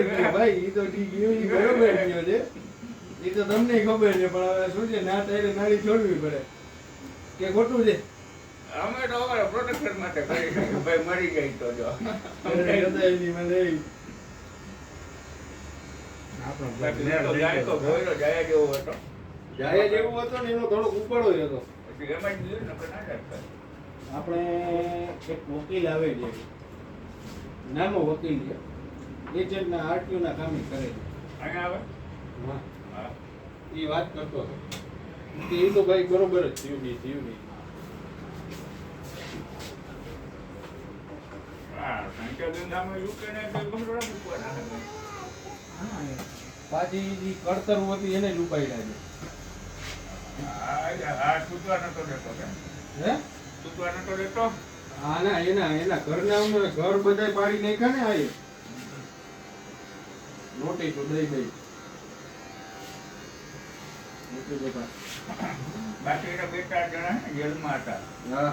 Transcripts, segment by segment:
ગયો ભાઈ, ઈ તો ઠીક ગયો, ઈ બરોબર ગયો છે. ઈ તો તમને ખબર છે, પણ હવે શું છે, ના થાય નાડી છોડવી પડે કે ખોટું છે. અમે તો અમારા પ્રોટેક્શન માટે કરી ભાઈ મરી ગઈ તો જો જાય તો ભોયરો જાય જેવો હતો. જાય જેવું હતો ને એનો થોડોક ઉપાડો જ હતો. પછી એમાં જ જોયું ને કે ના જાય. આપણે એક વકીલ આવે છે, નાનો વકીલ છે, એજન્ટના આરટીઓના કામ કરે છે. અહીંયા આવે હા, હા એ વાત કરતો હતો કે એ તો ભાઈ બરોબર જ થયું નહીં. હા સંખ્યા યુકે ને બરોબર મૂકવાના. પાછી જે કળતર હતી એને જ ઉપાડ્યા છે. હા તૂટવા નતો દેતો કે હે તૂટવા નતો દેતો. હા ના એના ઘરના ઘર બધા પાડી નાખ્યા ને આ નોટિસ દઈ બાકી એના 2-4 જણા જેલમાં હતા. હા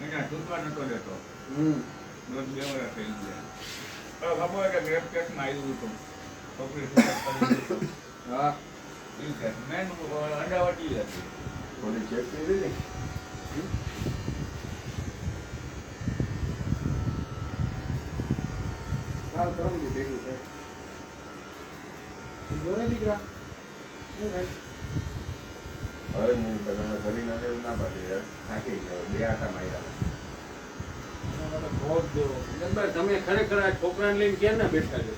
એના તૂટવા નતો દેતો. 2 વર્ષ થઈ ગયા. ખબર છે ગ્રેપ કેસમાં આવ્યું હતું. છોકરી હા મેન અંડાવટી હતી. થોડી ચેક કરી ને કાલ કરમજી ભેગું છે. જોને દીકરા હવે હું તમે કરી નાખે એવું ના પાડી યાર, થાકી ગયો 2 આટા માર્યા. તમે ખરેખર આ છોકરાને લઈને ક્યાં ના બેઠા છો?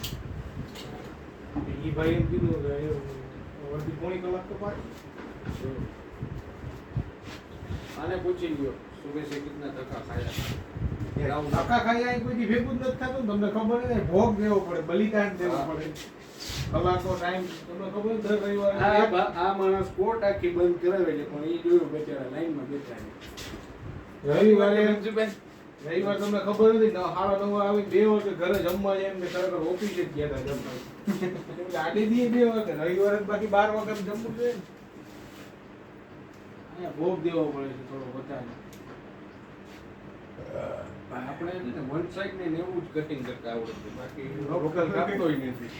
ઈ ભાઈ એમ કીધું કે અડધી પોણી કલાક તો પાડી આને પૂછી લ્યો સુબહ से कितना धक्का खाया. ધક્કા ખાયા કોઈ ભેગું જ નથી થતું. તમને ખબર ને ભોગ દેવો પડે, બલિદાન દેવું પડે, કલાકો ટાઈમ. તમને ખબર દર રવિવારે આ માણસ કોર્ટ આખી બંધ કરાવે છે, પણ એ જોયું બેચારા લાઈનમાં બેઠા છે. રવિવારે રવિવાર તમને ખબર નથી 9:30 આવી 2 વાગે ઘરે જમવા જાય એમને ખરેખર ઓફિસે જ ગયા હતા જમવા. આડી દી 2 વાગે રવિવારે બાકી 12 વાગે જમવું જોઈએ ને. અહીંયા ભોગ દેવો પડે છે થોડો વધારે. આપણે વન સાઈડ ને એવું જ કટિંગ કરતા આવડે છે, બાકી લોકલ કાપતો નથી.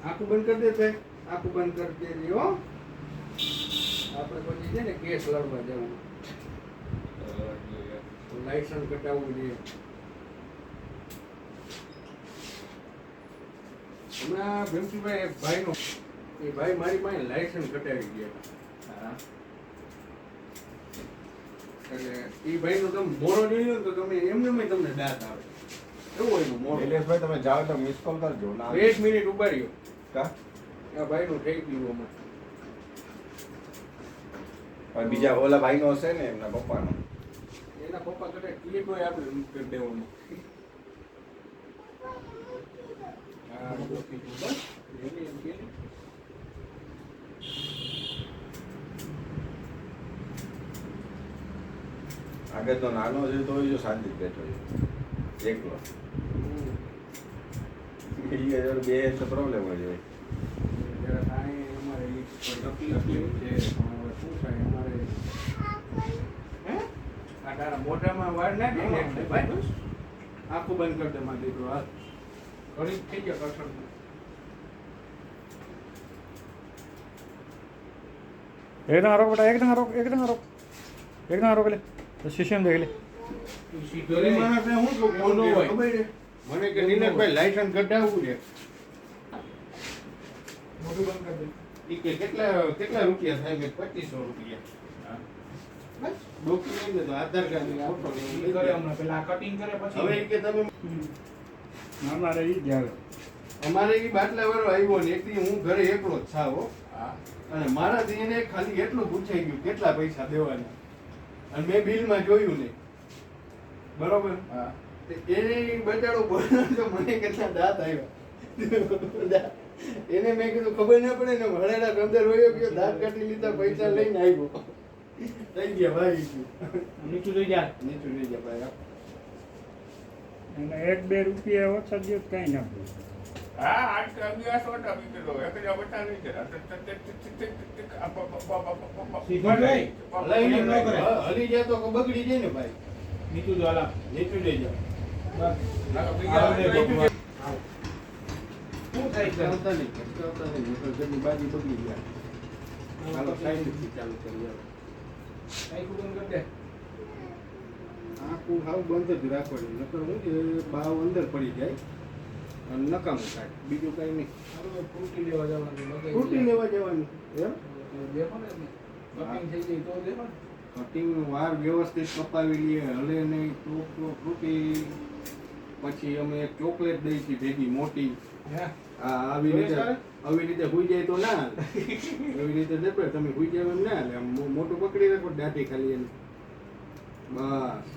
આખું બંધ કરી દે ભાઈ, આખું બંધ કરી દેજે હો. આપણે પછી છે ને કેસ લડવા જવું, લાયસન્સ કટાવવું જોઈએ. હમણાં ભીમજીભાઈ એક ભાઈનો એ ભાઈ મારી પાસે લાયસન્સ કટાવી ગયા. એટલે એ ભાઈનો તમે મોરો જોયો ને તો તમે એમને તમને દાંત આવે એવું એનું મોરો. નિલેશભાઈ તમે જાઓ તો મિસ કોલ કરજો ના. 1 મિનિટ ઉભા રહ્યો. કા આ ભાઈનું થઈ ગયું હમણાં. પણ બીજા ઓલા ભાઈનો હશે ને એમના પપ્પાનો. એના પપ્પા કરે ક્લિક હોય આપણે કરી દેવાનું. હા બસ એની એમ કે આગળ તો નાનો છે તો જો શાંતિ બેઠો છે એકલો. બે તો પ્રોબ્લેમ હોય છે. અમારે તકલીફ છે પણ શું થાય અમારે આ તારા મોઢામાં વાળ નાખી ને એટલે ભાઈ આખું બંધ કરી દે મારો દીકરો. હાથ ઘણી થઈ ગયા કઠણ. एकदम रोक बेटा, एकदम रोक, एकदम रोक, एकदम रोक ले. तो शीशे में देख ले. ગરીબ માણસને હું કહું કોનો હોય ખબર છે મને કે નીલેશભાઈ લાયસન્સ કઢાવવું છે. મોઢું બંધ કરી દે. ઈ કે કેટલા રૂપિયા થાય? કે 2500 રૂપિયા. બસ ડોક્યુમેન્ટ ને તો આધાર કાર્ડ ને ફોટો કરે હમણાં પેલા કટિંગ કરે પછી હવે ઈ કે તમે हमारे ही जाओ. અમારે ઈ બાટલા વાળો આવ્યો ને એકદી હું ઘરે એકલો જ છાવો. અને મારાથી એને ખાલી એટલું પૂછાઈ ગયું કેટલા પૈસા દેવાના, અને મેં બિલમાં જોયું નહીં. બરોબર એને બચાડો બોલ્યો તો મને કેટલા દાંત આવ્યા. એને મેં કીધું ખબર ના પડે ને હળેડા અંદર હોયો ગયો, દાંત કાઢી લીધા, પૈસા લઈને આવ્યો. થઈ ગયા ભાઈ. નીચું લઈ જા. નીચું લઈ ગયા ભાઈ. અને 1-2 રૂપિયા ઓછા દે કઈ ના પડે. હા, આઠ અગિયાર સોટા બીજેલો 1050 લઈ ગયા. સીધું જાય. હલાઈ એમ ન કરે. હલી જાય તો બગડી જાય ને ભાઈ. નીચું જો હાલા. નીચું લઈ જાઓ. બસ. શું થાય છે? ચાલતા નહીં, નહીંતર ઘરની બાજી બગડી જાય. ચાલો સાઈડથી ચાલુ કરીએ. આખું બંધ કરી દે. આખું હાવ બંધ જ રાખવાનું. નકર શું છે બાવ અંદર પડી જાય અને નકામું થાય. બીજું કાંઈ નહીં. હવે ફ્રૂટી લેવા જવાનું. ફ્રૂટી લેવા જવાનું એમ દેખો ને કટિંગ થઈ ગઈ તો દેખો ને. કટિંગનો વાર વ્યવસ્થિત કપાવી લઈએ, હલે નહીં તો ફ્રૂટી. પછી અમે એક ચોકલેટ દઈ છીએ ભેગી મોટી. હે આવી રીતે હુઈ જાય તો ના હાલે. એવી રીતે દેખો તમે હુઈ જાય એમ ના હાલે. આમ મોટું પકડી રાખો દાંતી ખાલી એને. બસ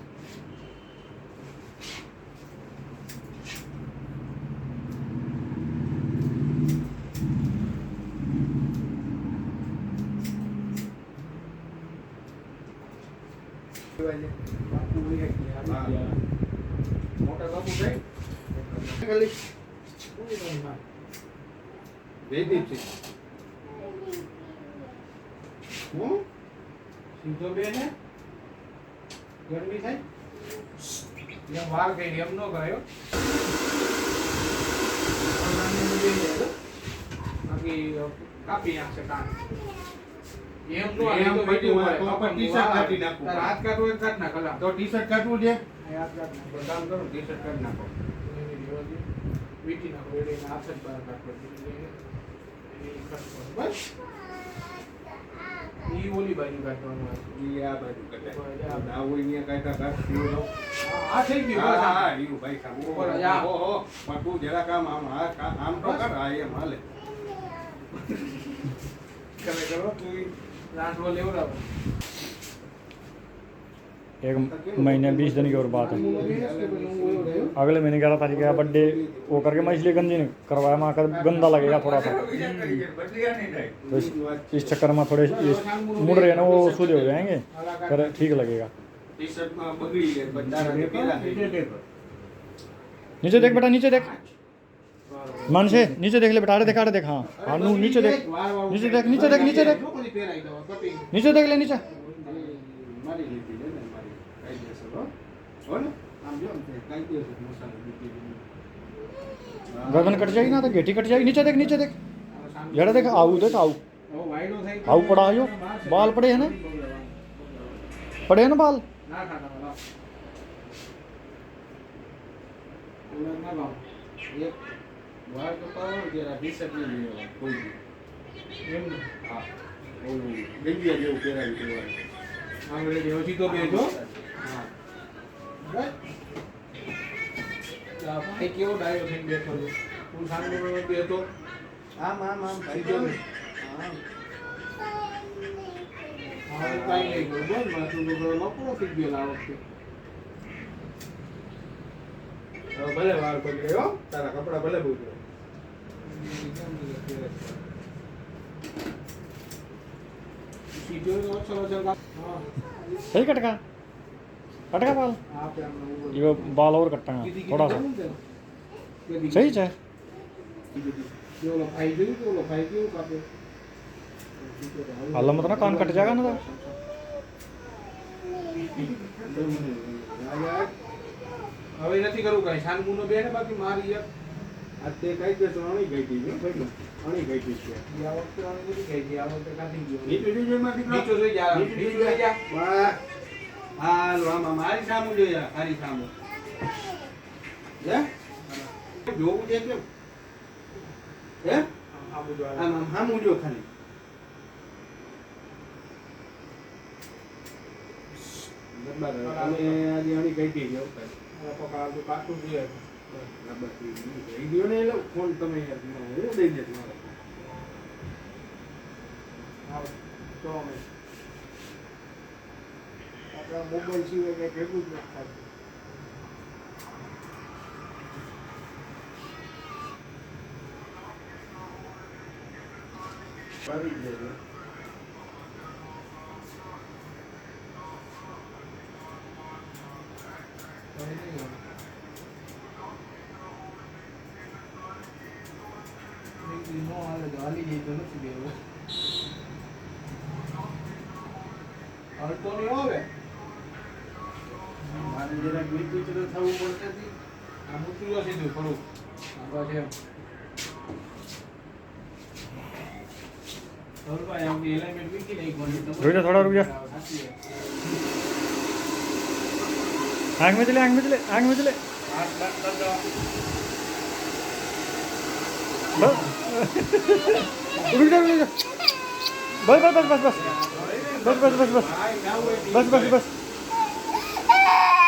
બાપુ વહી ગયા. આવી ગયા. મોટા બાપુ થાય ખાલી શું કરું માં? ભેગી છે હું સીધો બે ને ગરમી થાય એમ વાર કઈ એમ ન કરાયો બાકી કાપી નાખશે કાન એમ નો એમ પડ્યું હોય તો પણ ટી-શર્ટ કાઢી નાખું. તાર હાથ કાઢવો હોય તો કાઢ નાખ હલા. તો ટી-શર્ટ કાઢવું છે હાથ કાઢ નાખ. તો કામ કરો ટી-શર્ટ કાઢી નાખો. વીટી નાખો એટલે એના હાથ જ બહાર કાઢવો બસ ઈ ઓલી બાજુ કાઢવાનું હોય. ઈ આ બાજુ કદાચ આ હોય અહીંયા કાઢતા કાઢ આ થઈ ગયું બસ હા આ. ઈયું ભાઈ સાહેબ ઉપર જા. ઓહો પણ તું જરાક આમ આમ તો કર આ એમ હાલે કરે કરો તું રાંધવો લેવડાવો. एक महीने 20 दिन की और बात है. अगले महीने 11 तारीख का बर्थडे वो करके मैं इसलिए गंजी नहीं करवाया, वहाँ का गंदा लगेगा थोड़ा सा. तो इस चक्कर में थोड़े ये मुड़ रहे हैं ना वो सूधे हो जाएंगे, फिर ठीक लगेगा. ટી-શર્ટ માં બગડી જાય પણ તારા પેલા नीचे देख बेटा, नीचे देख. मन से नीचे देख ले बेटा. आड़े देख, आड़े देख. हाँ हाँ नू नीचे देख, नीचे देख, नीचे देख, नीचे देख, नीचे देख ले नीचे. મારી લીધી છે ને મારી કાયદેસર હો ને આમ જો ને કાયદેસર મસાલો મૂકી દીધો. गर्दन कट जाएगी ना तो गेठी कट जाएगी. नीचे देख, नीचे देख. जरा देख आऊ देख आऊ आऊ पड़ा है, बाल पड़े हैं ना, पड़े हैं ना बाल. વાર કપાવો જરા ટી-શર્ટ નહીં લેવા કોઈ બી. હા ઓલું ગંજીયા જેવું પહેરાવી દેવાનું. સીધો બેજો. હા ભાઈ કેવો ડાયો થઈને બેઠો છે. તું સામે બેઠો આમ આમ આમ સીધો ને. હવે કાંઈ નહીં ગયું. બોલ માથું તો થોડો નપળો થઈ ગયો આ વખતે. હવે ભલે વાર બગડે હો તારા કપડા ભલે બગડે. સીધો ઓછો ઓછો હા सही कटका, कटका बाल. आप ये बाल और कटना थोड़ा सा. सही है. हल्ला मत ना, कान कट जाएगा ना. હવે નથી કરવું કઈ સાનમુનો બે ને બાકી મારી એક આ તે કાયદેસર અણી ગઈ હતી ને ભાઈ અણી ગઈ હતી છે. આ વખતે આની બધી ગઈ છે. આ વખતે કાઢી ગયો નીચે જોઈ માં દીકરો નીચો જોઈ જા નીચે નીચો જોઈ જોઈ જા વાહ હાલ આમાં મારી સામું જોઈ તારી સામું હે જોવું છે કેમ હે આ બધું આમ આમ સામું જો ખાલી બરાબર તમે આજે અણી ગઈ હતી જો પકા તો કાટું જોઈએ બરાબર વિડિયો ને લો ફોન તમે હું દઈ દે તમારે હા તો અમે આપણા મોબાઈલ સિવાય કઈ ભેગું જ નથી થતું. કરી દેજો હાલી જાય તો નથી દેવું હલતો નહીં આવે મારે જરાક વિચિત્ર થવું પડશે તી. આ મૂકી દો સીધું થોડુંક આ બસ એમ ધોરભાઈ આમ એલાઇનમેન્ટ મૂકી નાખવાનું રોહિત થોડા રૂપિયા સાચી વાત. आग में चले आग में चले आग में चले હાથ બંધ કરી દો. बस रुक जा रुक जा बस बस बस बस बस बस बस बस ભાઈ ના હોય बस बस बस